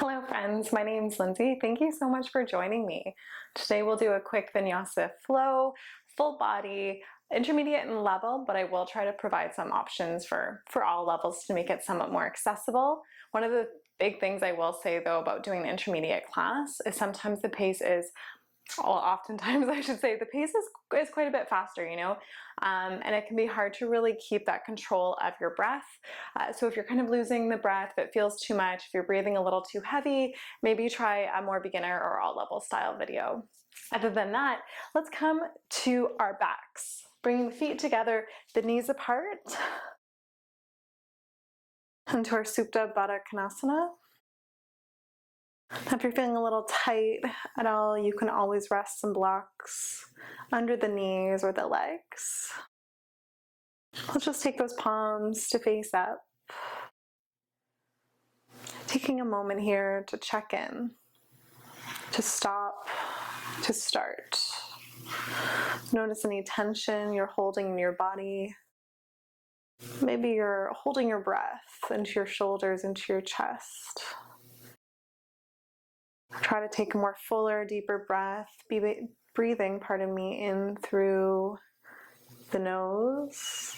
Hello friends, my name's Lindsay. Thank you so much for joining me. Today we'll do a quick Vinyasa flow, full body, intermediate and level, but I will try to provide some options for all levels to make it somewhat more accessible. One of the big things I will say though about doing an intermediate class is sometimes the pace is, oftentimes I should say, the pace is quite a bit faster, and it can be hard to really keep that control of your breath. So if you're kind of losing the breath, if it feels too much, if you're breathing a little too heavy, maybe try a more beginner or all level style video. Other than that, let's come to our backs. Bringing the feet together, the knees apart, into our Supta Baddha Konasana. If you're feeling a little tight at all, you can always rest some blocks under the knees or the legs. Let's just take those palms to face up. Taking a moment here to check in, to stop, to start. Notice any tension you're holding in your body. Maybe you're holding your breath into your shoulders, into your chest. Try to take a more fuller, deeper breath, breathing, in through the nose.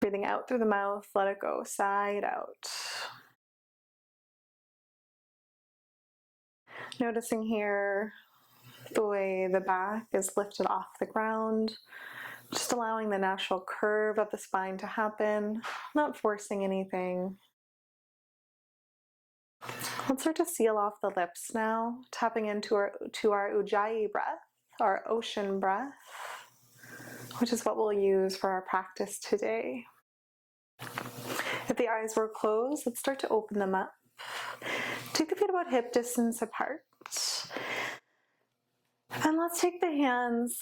Breathing out through the mouth, let it go, side out. Noticing here the way the back is lifted off the ground, just allowing the natural curve of the spine to happen, not forcing anything. Let's start to seal off the lips now, tapping into our Ujjayi breath, our ocean breath, which is what we'll use for our practice today. If the eyes were closed, let's start to open them up. Take the feet about hip distance apart. And let's take the hands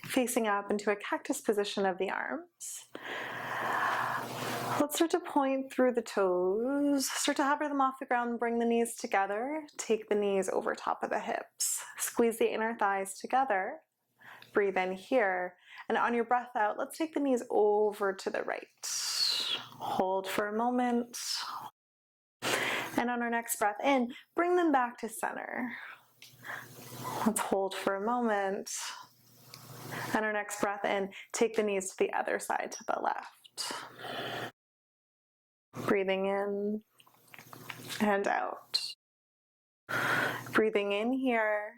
facing up into a cactus position of the arms. Let's start to point through the toes, start to hover them off the ground, bring the knees together, take the knees over top of the hips, squeeze the inner thighs together, breathe in here, and on your breath out, let's take the knees over to the right. Hold for a moment, and on our next breath in, bring them back to center. Let's hold for a moment, and our next breath in, take the knees to the other side, to the left. Breathing in and out. Breathing in here,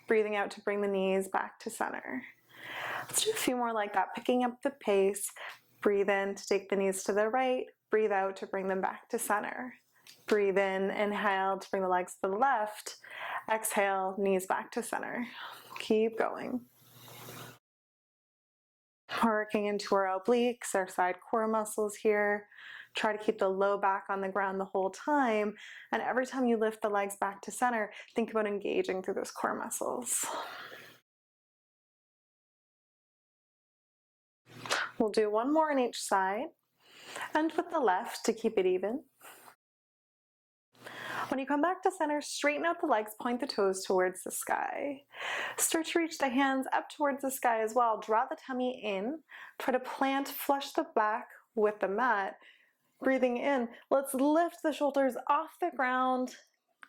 breathing out to bring the knees back to center. Let's do a few more like that, picking up the pace. Breathe in to take the knees to the right, breathe out to bring them back to center. Breathe in, inhale to bring the legs to the left. Exhale, knees back to center. Keep going. Working into our obliques, our side core muscles here. Try to keep the low back on the ground the whole time. And every time you lift the legs back to center, think about engaging through those core muscles. We'll do one more on each side. And with the left to keep it even. When you come back to center, straighten out the legs, point the toes towards the sky. Start to reach the hands up towards the sky as well. Draw the tummy in. Try to plant, flush the back with the mat. Breathing in, let's lift the shoulders off the ground.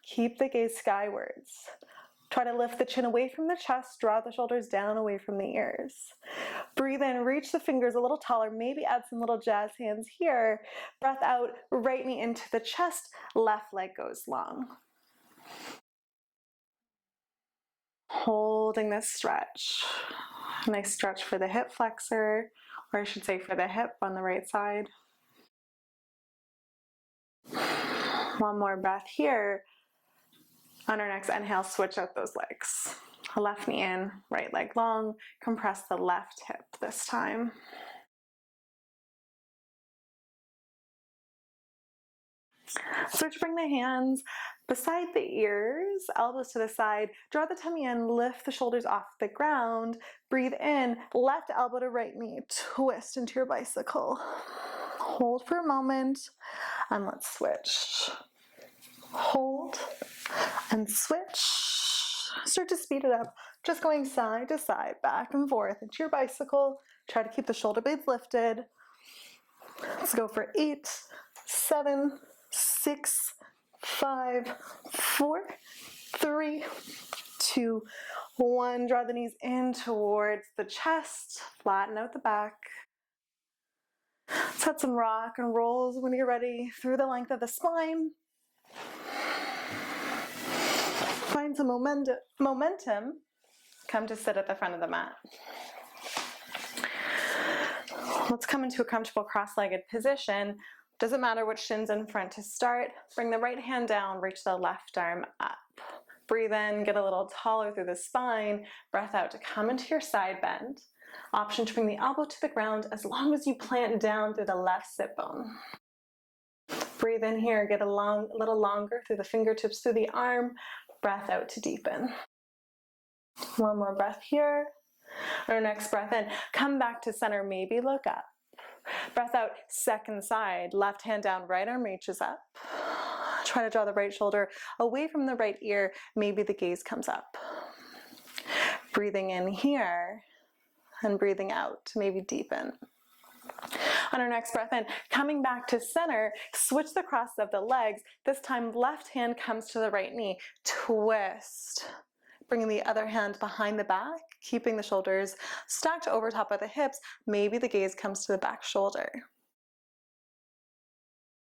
Keep the gaze skywards. Try to lift the chin away from the chest, draw the shoulders down away from the ears. Breathe in, reach the fingers a little taller, maybe add some little jazz hands here. Breath out, right knee into the chest, left leg goes long. Holding this stretch. Nice stretch for the hip flexor, or I should say for the hip on the right side. One more breath here. On our next inhale, switch out those legs. Left knee in, right leg long. Compress the left hip this time. Start to bring the hands beside the ears, elbows to the side. Draw the tummy in, lift the shoulders off the ground. Breathe in, left elbow to right knee. Twist into your bicycle. Hold for a moment, and let's switch. Hold and switch. Start to speed it up, just going side to side, back and forth into your bicycle. Try to keep the shoulder blades lifted. Let's go for 8, 7, 6, 5, 4, 3, 2, 1. Draw the knees in towards the chest, flatten out the back. Let's hit some rock and rolls when you're ready through the length of the spine. Find some momentum. Come to sit at the front of the mat. Let's come into a comfortable cross-legged position. Doesn't matter which shin's in front to start. Bring the right hand down, reach the left arm up. Breathe in, get a little taller through the spine. Breath out to come into your side bend. Option to bring the elbow to the ground as long as you plant down through the left sit bone. Breathe in here, get a little longer through the fingertips through the arm. Breath out to deepen. One more breath here. Our next breath in, come back to center, maybe look up. Breath out, second side, left hand down, right arm reaches up. Try to draw the right shoulder away from the right ear, maybe the gaze comes up. Breathing in here and breathing out to maybe deepen. On our next breath in, coming back to center, switch the cross of the legs. This time left hand comes to the right knee, twist. Bringing the other hand behind the back, keeping the shoulders stacked over top of the hips. Maybe the gaze comes to the back shoulder.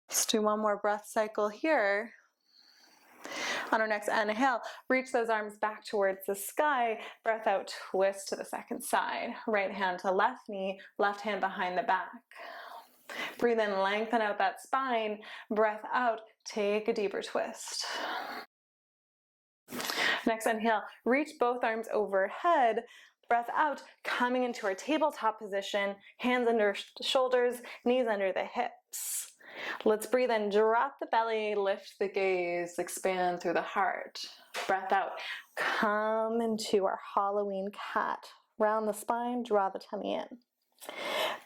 Let's do one more breath cycle here. On our next inhale, reach those arms back towards the sky. Breath out, twist to the second side. Right hand to left knee, left hand behind the back. Breathe in, lengthen out that spine. Breath out, take a deeper twist. Next inhale, reach both arms overhead. Breath out, coming into our tabletop position. Hands under shoulders, knees under the hips. Let's breathe in, drop the belly, lift the gaze, expand through the heart. Breath out, come into our Halloween cat. Round the spine, draw the tummy in.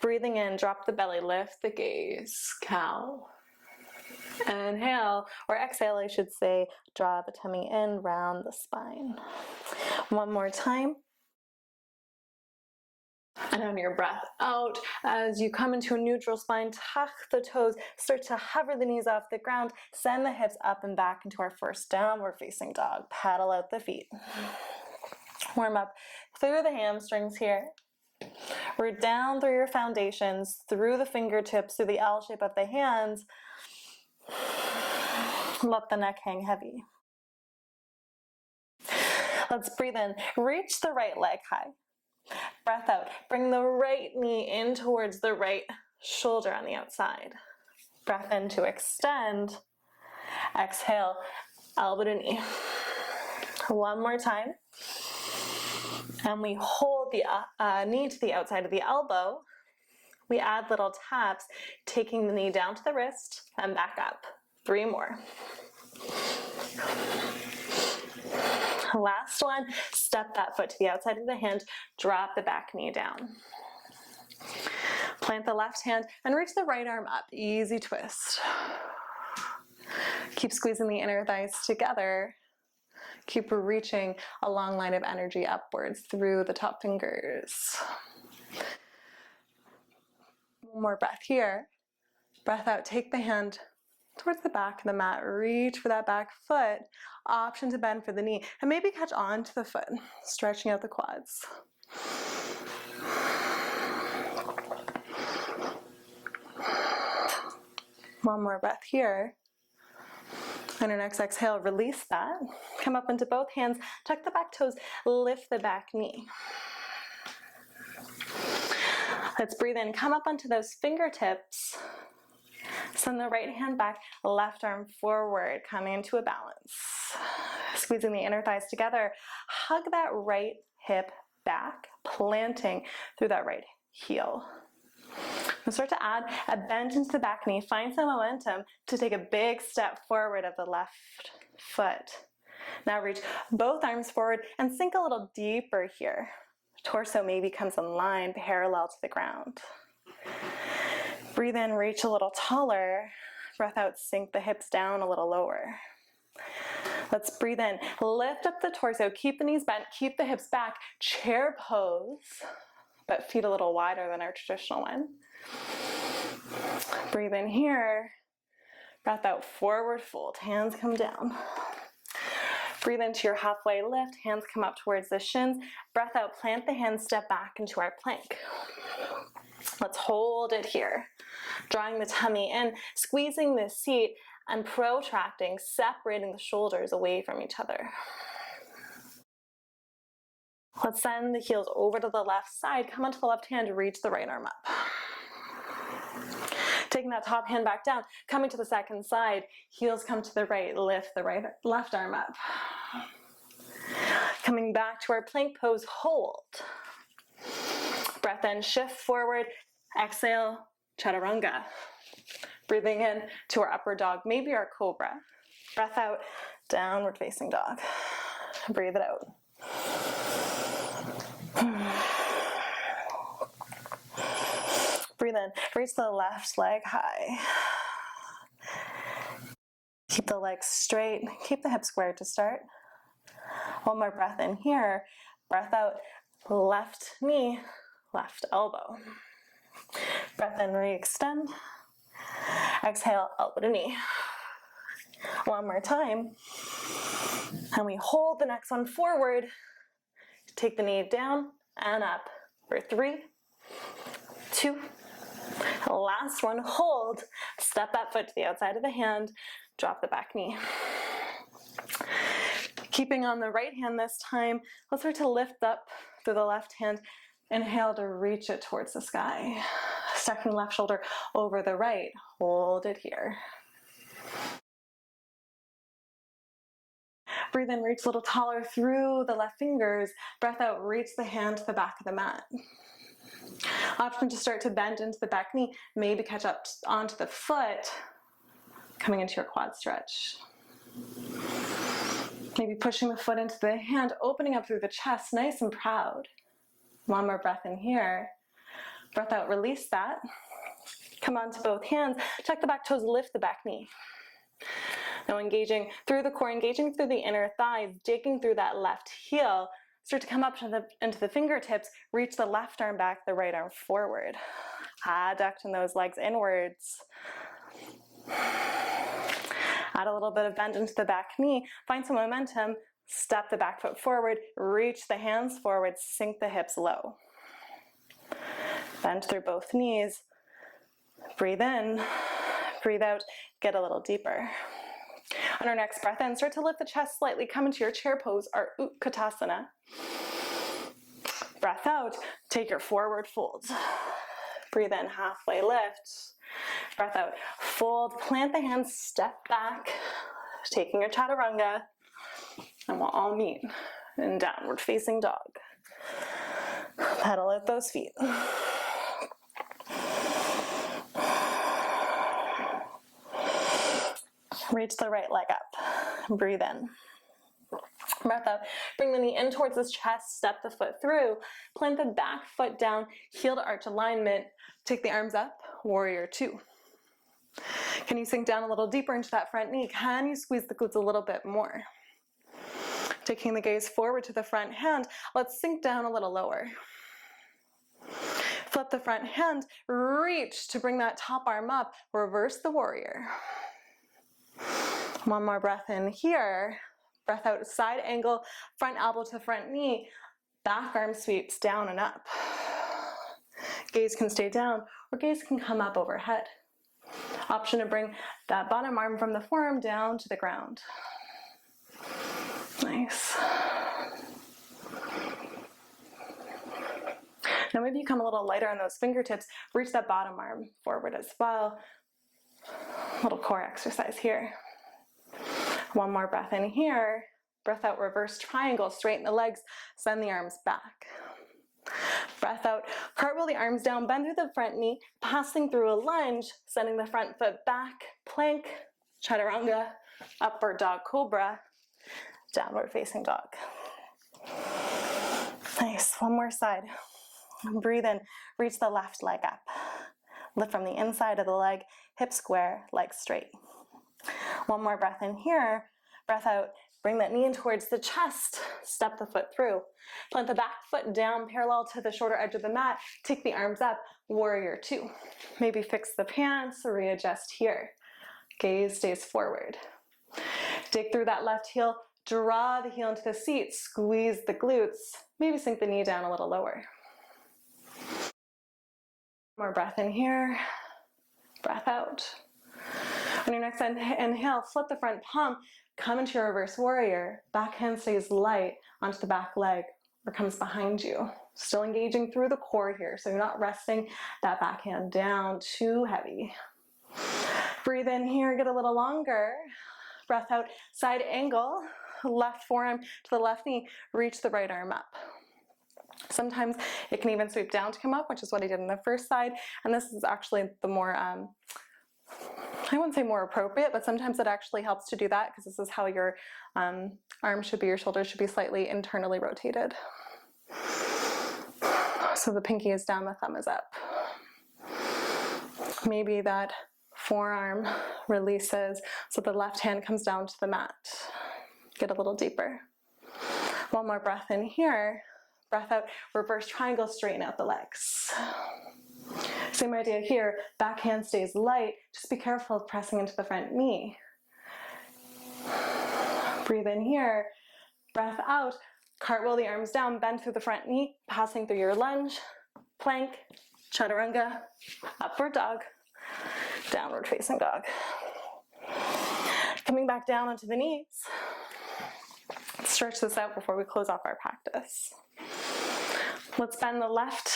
Breathing in, drop the belly, lift the gaze, cow. Inhale, or exhale I should say, draw the tummy in, round the spine. One more time. And on your breath out, as you come into a neutral spine, tuck the toes, start to hover the knees off the ground, send the hips up and back into our first downward facing dog. Paddle out the feet. Warm up through the hamstrings here. Root down through your foundations, through the fingertips, through the L shape of the hands. Let the neck hang heavy. Let's breathe in. Reach the right leg high. Breath out. Bring the right knee in towards the right shoulder on the outside. Breath in to extend. Exhale, elbow to knee. One more time. And we hold the knee to the outside of the elbow. We add little taps, taking the knee down to the wrist and back up. 3 more. Last one, step that foot to the outside of the hand, drop the back knee down. Plant the left hand and reach the right arm up, easy twist. Keep squeezing the inner thighs together. Keep reaching a long line of energy upwards through the top fingers. One more breath here. Breath out, take the hand towards the back of the mat, reach for that back foot, option to bend for the knee, and maybe catch on to the foot, stretching out the quads. One more breath here. On your next exhale, release that. Come up into both hands, tuck the back toes, lift the back knee. Let's breathe in, come up onto those fingertips. Send the right hand back, left arm forward, coming into a balance. Squeezing the inner thighs together. Hug that right hip back, planting through that right heel. And start to add a bend into the back knee. Find some momentum to take a big step forward of the left foot. Now reach both arms forward and sink a little deeper here. Torso maybe comes in line, parallel to the ground. Breathe in, reach a little taller. Breath out, sink the hips down a little lower. Let's breathe in, lift up the torso, keep the knees bent, keep the hips back, chair pose, but feet a little wider than our traditional one. Breathe in here, Breath out, forward fold, hands come down. Breathe into your halfway lift, hands come up towards the shins. Breath out, plant the hands, step back into our plank. Let's hold it here. Drawing the tummy in, squeezing the seat and protracting, separating the shoulders away from each other. Let's send the heels over to the left side, come onto the left hand, reach the right arm up. Taking that top hand back down, coming to the second side, heels come to the right, lift the left arm up. Coming back to our plank pose, hold. Breath in, shift forward, exhale, chaturanga. Breathing in to our upward dog, maybe our cobra. Breath out, downward facing dog. Breathe it out. Breathe in, reach the left leg high. Keep the legs straight, keep the hips squared to start. One more breath in here. Breath out, left knee, left elbow. Breath in, re-extend. Exhale, elbow to knee. One more time. And we hold the next one forward. Take the knee down and up for 3, 2, last one, hold. Step that foot to the outside of the hand, drop the back knee. Keeping on the right hand this time, let's start to lift up through the left hand. Inhale to reach it towards the sky. Stacking left shoulder over the right. Hold it here. Breathe in, reach a little taller through the left fingers. Breath out, reach the hand to the back of the mat. Option to start to bend into the back knee, maybe catch up onto the foot, coming into your quad stretch. Maybe pushing the foot into the hand, opening up through the chest, nice and proud. One more breath in here. Breath out, release that. Come onto both hands, tuck the back toes, lift the back knee. Now engaging through the core, engaging through the inner thighs, digging through that left heel. Start to come up into the fingertips, reach the left arm back, the right arm forward. Adducting those legs inwards. Add a little bit of bend into the back knee, find some momentum, step the back foot forward, reach the hands forward, sink the hips low. Bend through both knees. Breathe in, breathe out, get a little deeper. On our next breath in, start to lift the chest slightly, come into your chair pose, our Utkatasana. Breath out, take your forward fold. Breathe in, halfway lift. Breath out, fold, plant the hands, step back, taking your chaturanga, and we'll all meet in downward facing dog. Pedal out those feet. Reach the right leg up. Breathe in. Breath out. Bring the knee in towards the chest. Step the foot through. Plant the back foot down. Heel to arch alignment. Take the arms up. Warrior 2. Can you sink down a little deeper into that front knee? Can you squeeze the glutes a little bit more? Taking the gaze forward to the front hand. Let's sink down a little lower. Flip the front hand. Reach to bring that top arm up. Reverse the warrior. One more breath in here. Breath out, side angle, front elbow to front knee. Back arm sweeps down and up. Gaze can stay down or gaze can come up overhead. Option to bring that bottom arm from the forearm down to the ground. Nice. Now maybe you come a little lighter on those fingertips. Reach that bottom arm forward as well. Little core exercise here. One more breath in here. Breath out, reverse triangle, straighten the legs, send the arms back. Breath out, cartwheel the arms down, bend through the front knee, passing through a lunge, sending the front foot back, plank, chaturanga, upward dog cobra, downward facing dog. Nice, one more side. Breathe in, reach the left leg up. Lift from the inside of the leg, hips square, legs straight. One more breath in here. Breath out, bring that knee in towards the chest. Step the foot through. Plant the back foot down parallel to the shorter edge of the mat. Take the arms up, warrior 2. Maybe fix the pants or readjust here. gaze stays forward. Dig through that left heel, draw the heel into the seat, squeeze the glutes, maybe sink the knee down a little lower. More breath in here, breath out. On your next inhale, flip the front palm, come into your reverse warrior. Back hand stays light onto the back leg or comes behind you. Still engaging through the core here, so you're not resting that back hand down too heavy. Breathe in here, get a little longer. Breath out, side angle, left forearm to the left knee, reach the right arm up. Sometimes it can even sweep down to come up, which is what I did on the first side, and this is actually the more, I wouldn't say more appropriate, but sometimes it actually helps to do that because this is how your arms should be, your shoulders should be slightly internally rotated. So the pinky is down, the thumb is up. Maybe that forearm releases so the left hand comes down to the mat. Get a little deeper. One more breath in here. Breath out, reverse triangle, straighten out the legs. Same idea here, back hand stays light. Just be careful of pressing into the front knee. Breathe in here, breath out, cartwheel the arms down, bend through the front knee, passing through your lunge, plank, chaturanga, upward dog, downward facing dog. Coming back down onto the knees. Stretch this out before we close off our practice. Let's bend the left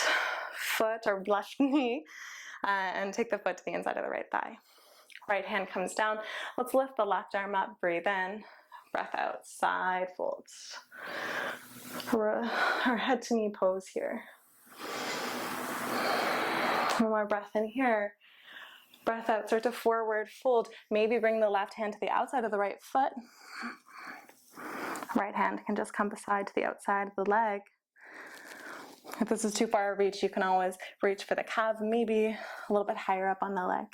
foot or left knee and take the foot to the inside of the right thigh. Right hand comes down. Let's lift the left arm up, breathe in, breath out, side folds. Our head to knee pose here. One more breath in here. Breath out, start to forward fold. Maybe bring the left hand to the outside of the right foot. Right hand can just come beside to the outside of the leg. If this is too far a reach, you can always reach for the calf, maybe a little bit higher up on the leg.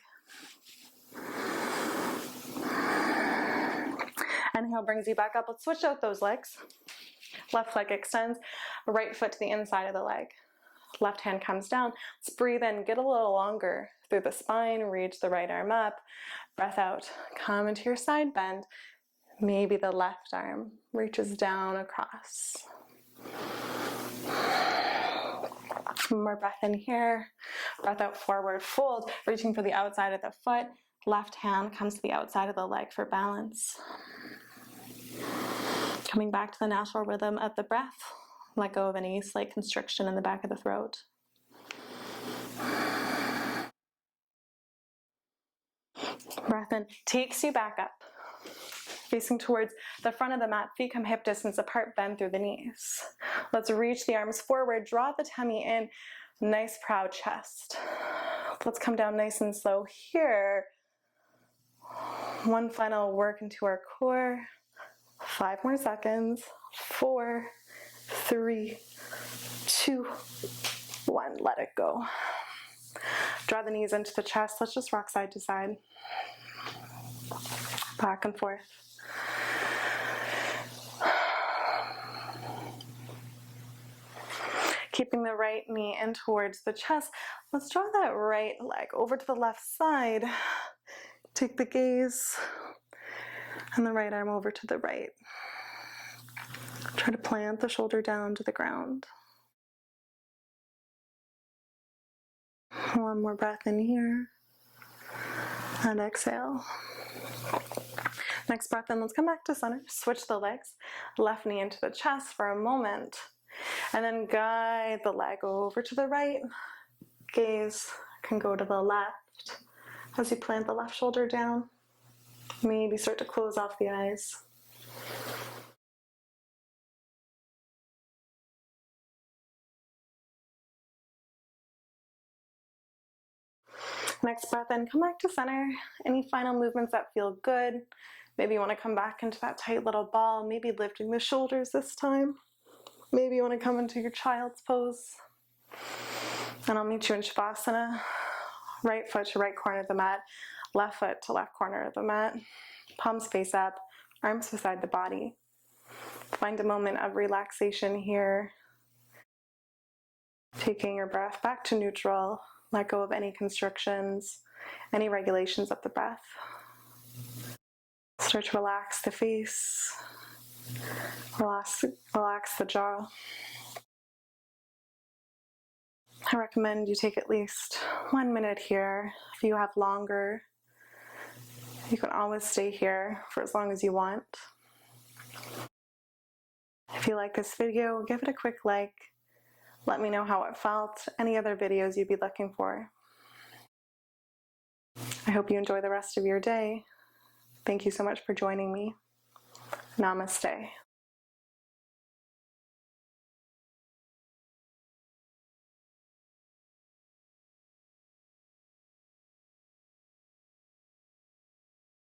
Inhale brings you back up. Let's switch out those legs. Left leg extends, right foot to the inside of the leg. Left hand comes down. Let's breathe in, get a little longer through the spine, reach the right arm up. Breath out, come into your side bend. Maybe the left arm reaches down across. One more breath in here. Breath out, forward fold, reaching for the outside of the foot. Left hand comes to the outside of the leg for balance. Coming back to the natural rhythm of the breath. Let go of any slight constriction in the back of the throat. Breath in takes you back up. Facing towards the front of the mat, feet come hip distance apart, bend through the knees. Let's reach the arms forward, draw the tummy in, nice proud chest. Let's come down nice and slow here. One final work into our core. 5 more seconds. 4, 3, 2, 1. Let it go. Draw the knees into the chest. Let's just rock side to side. Back and forth. Keeping the right knee in towards the chest. Let's draw that right leg over to the left side. Take the gaze and the right arm over to the right. Try to plant the shoulder down to the ground. One more breath in here. And exhale. Next breath in, let's come back to center. Switch the legs. Left knee into the chest for a moment. And then guide the leg over to the right. Gaze can go to the left as you plant the left shoulder down. Maybe start to close off the eyes. Next breath in, come back to center. Any final movements that feel good. Maybe you want to come back into that tight little ball, maybe lifting the shoulders this time. Maybe you want to come into your child's pose. And I'll meet you in Shavasana. Right foot to right corner of the mat, left foot to left corner of the mat. Palms face up, arms beside the body. Find a moment of relaxation here. Taking your breath back to neutral. Let go of any constrictions, any regulations of the breath. Start to relax the face, relax the jaw. I recommend you take at least 1 minute here. If you have longer, you can always stay here for as long as you want. If you like this video, give it a quick like. Let me know how it felt, any other videos you'd be looking for. I hope you enjoy the rest of your day. Thank you so much for joining me. Namaste.